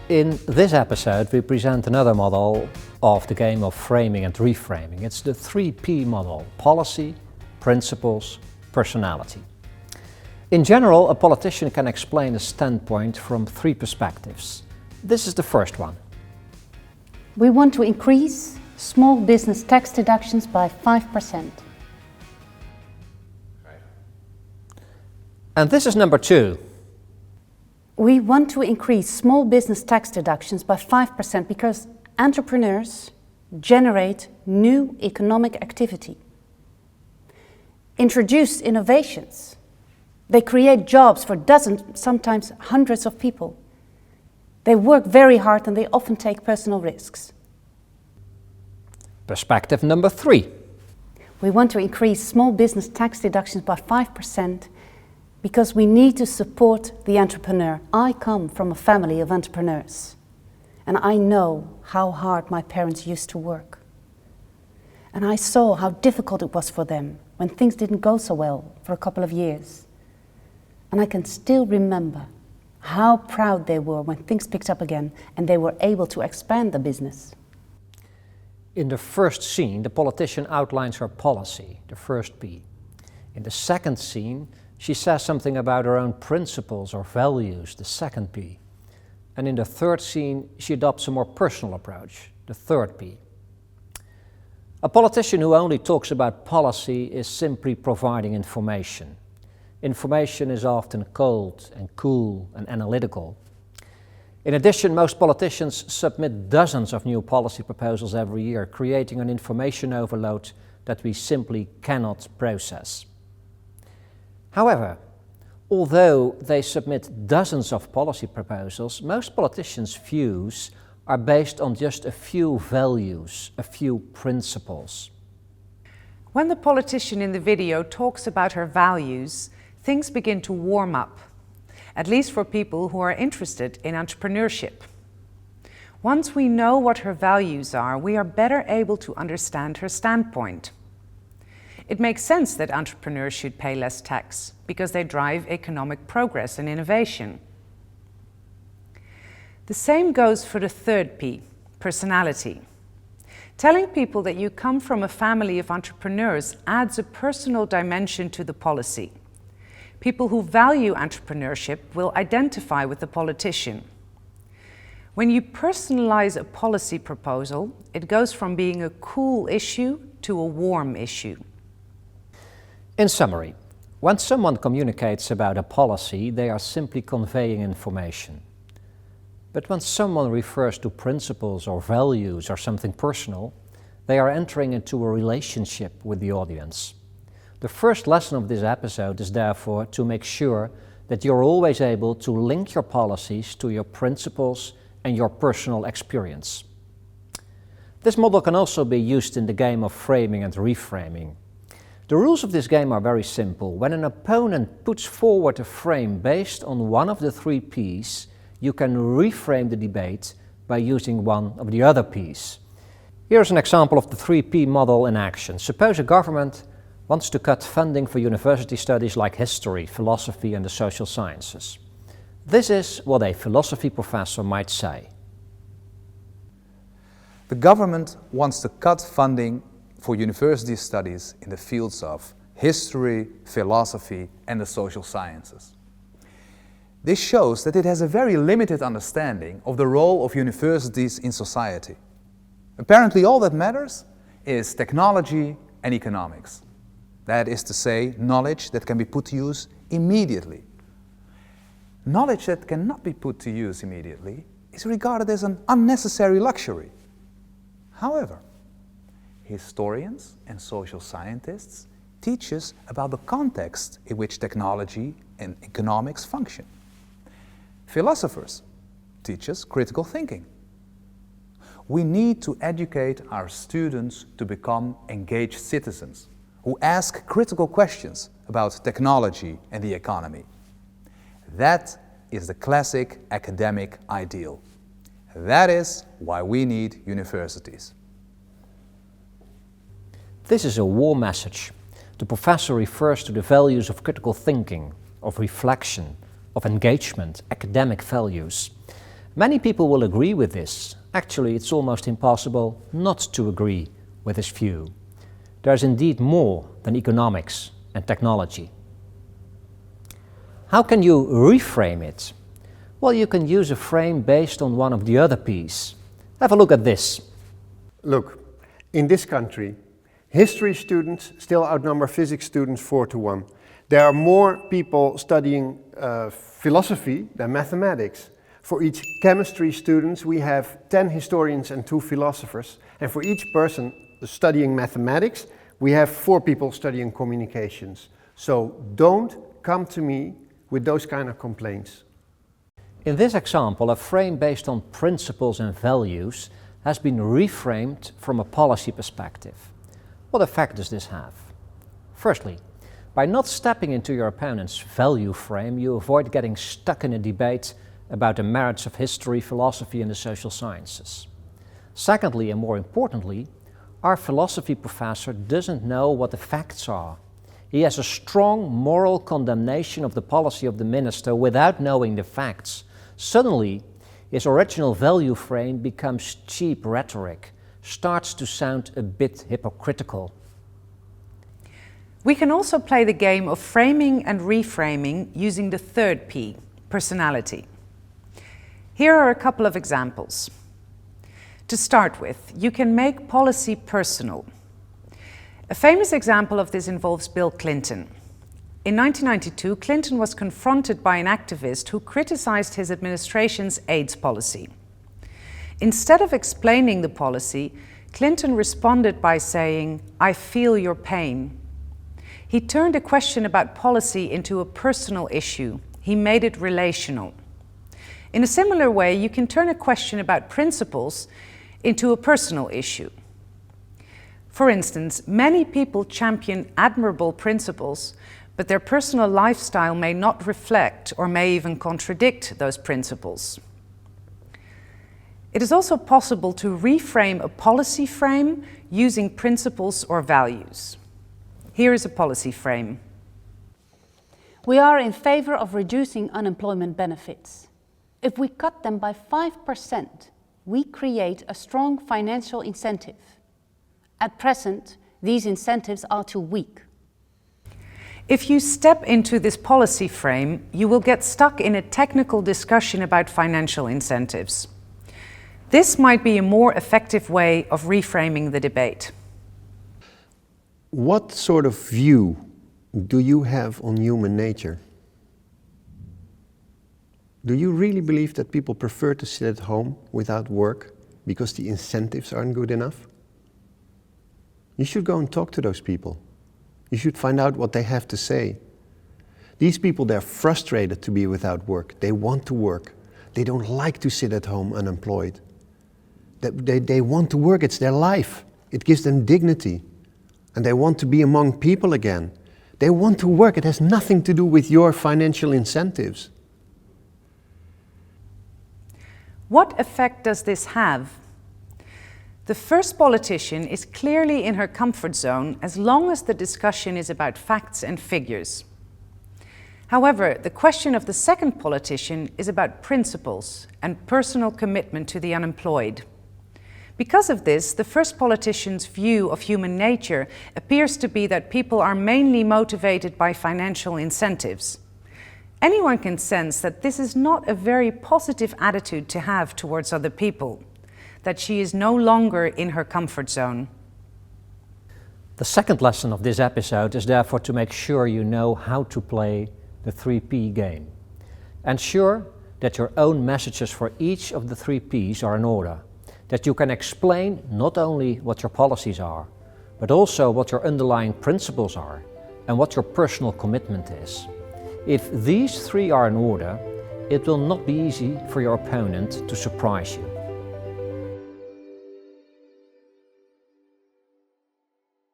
In this episode we present another model of the game of framing and reframing. It's the 3P model: policy, principles, personality. In general, a politician can explain a standpoint from three perspectives. This is the first one. We want to increase small business tax deductions by 5%. And this is number two. We want to increase small business tax deductions by 5% because entrepreneurs generate new economic activity, introduce innovations. They create jobs for dozens, sometimes hundreds of people. They work very hard and they often take personal risks. Perspective number three. We want to increase small business tax deductions by 5% because we need to support the entrepreneur. I come from a family of entrepreneurs, and I know how hard my parents used to work. And I saw how difficult it was for them when things didn't go so well for a couple of years. And I can still remember how proud they were when things picked up again and they were able to expand the business. In the first scene, the politician outlines her policy, the first P. In the second scene, she says something about her own principles or values, the second P. And in the third scene, she adopts a more personal approach, the third P. A politician who only talks about policy is simply providing information. Information is often cold and cool and analytical. In addition, most politicians submit dozens of new policy proposals every year, creating an information overload that we simply cannot process. However, although they submit dozens of policy proposals, most politicians' views are based on just a few values, a few principles. When the politician in the video talks about her values, things begin to warm up, at least for people who are interested in entrepreneurship. Once we know what her values are, we are better able to understand her standpoint. It makes sense that entrepreneurs should pay less tax because they drive economic progress and innovation. The same goes for the third P, personality. Telling people that you come from a family of entrepreneurs adds a personal dimension to the policy. People who value entrepreneurship will identify with the politician. When you personalize a policy proposal, it goes from being a cool issue to a warm issue. In summary, when someone communicates about a policy, they are simply conveying information. But when someone refers to principles or values or something personal, they are entering into a relationship with the audience. The first lesson of this episode is therefore to make sure that you're always able to link your policies to your principles and your personal experience. This model can also be used in the game of framing and reframing. The rules of this game are very simple. When an opponent puts forward a frame based on one of the three Ps, you can reframe the debate by using one of the other Ps. Here's an example of the 3P model in action. Suppose a government wants to cut funding for university studies like history, philosophy and the social sciences. This is what a philosophy professor might say. The government wants to cut funding for university studies in the fields of history, philosophy and the social sciences. This shows that it has a very limited understanding of the role of universities in society. Apparently all that matters is technology and economics. That is to say, knowledge that can be put to use immediately. Knowledge that cannot be put to use immediately is regarded as an unnecessary luxury. However, historians and social scientists teach us about the context in which technology and economics function. Philosophers teach us critical thinking. We need to educate our students to become engaged citizens who ask critical questions about technology and the economy. That is the classic academic ideal. That is why we need universities. This is a war message. The professor refers to the values of critical thinking, of reflection, of engagement, academic values. Many people will agree with this. Actually, it's almost impossible not to agree with this view. There's indeed more than economics and technology. How can you reframe it? Well, you can use a frame based on one of the other P's. Have a look at this. Look, in this country, history students still outnumber physics students 4-1. There are more people studying philosophy than mathematics. For each chemistry student, we have 10 historians and 2 philosophers. And for each person studying mathematics, we have 4 people studying communications. So don't come to me with those kind of complaints. In this example, a frame based on principles and values has been reframed from a policy perspective. What effect does this have? Firstly, by not stepping into your opponent's value frame, you avoid getting stuck in a debate about the merits of history, philosophy and the social sciences. Secondly, and more importantly, our philosophy professor doesn't know what the facts are. He has a strong moral condemnation of the policy of the minister without knowing the facts. Suddenly, his original value frame becomes cheap rhetoric, starts to sound a bit hypocritical. We can also play the game of framing and reframing using the third P, personality. Here are a couple of examples. To start with, you can make policy personal. A famous example of this involves Bill Clinton. In 1992, Clinton was confronted by an activist who criticized his administration's AIDS policy. Instead of explaining the policy, Clinton responded by saying, "I feel your pain." He turned a question about policy into a personal issue. He made it relational. In a similar way, you can turn a question about principles into a personal issue. For instance, many people champion admirable principles, but their personal lifestyle may not reflect or may even contradict those principles. It is also possible to reframe a policy frame using principles or values. Here is a policy frame. We are in favor of reducing unemployment benefits. If we cut them by 5%, we create a strong financial incentive. At present, these incentives are too weak. If you step into this policy frame, you will get stuck in a technical discussion about financial incentives. This might be a more effective way of reframing the debate. What sort of view do you have on human nature? Do you really believe that people prefer to sit at home without work because the incentives aren't good enough? You should go and talk to those people. You should find out what they have to say. These people, they're frustrated to be without work. They want to work. They don't like to sit at home unemployed. They want to work, it's their life. It gives them dignity. And they want to be among people again. They want to work, it has nothing to do with your financial incentives. What effect does this have? The first politician is clearly in her comfort zone as long as the discussion is about facts and figures. However, the question of the second politician is about principles and personal commitment to the unemployed. Because of this, the first politician's view of human nature appears to be that people are mainly motivated by financial incentives. Anyone can sense that this is not a very positive attitude to have towards other people, that she is no longer in her comfort zone. The second lesson of this episode is therefore to make sure you know how to play the 3P game. Ensure that your own messages for each of the 3 Ps are in order, that you can explain not only what your policies are, but also what your underlying principles are and what your personal commitment is. If these 3 are in order, it will not be easy for your opponent to surprise you.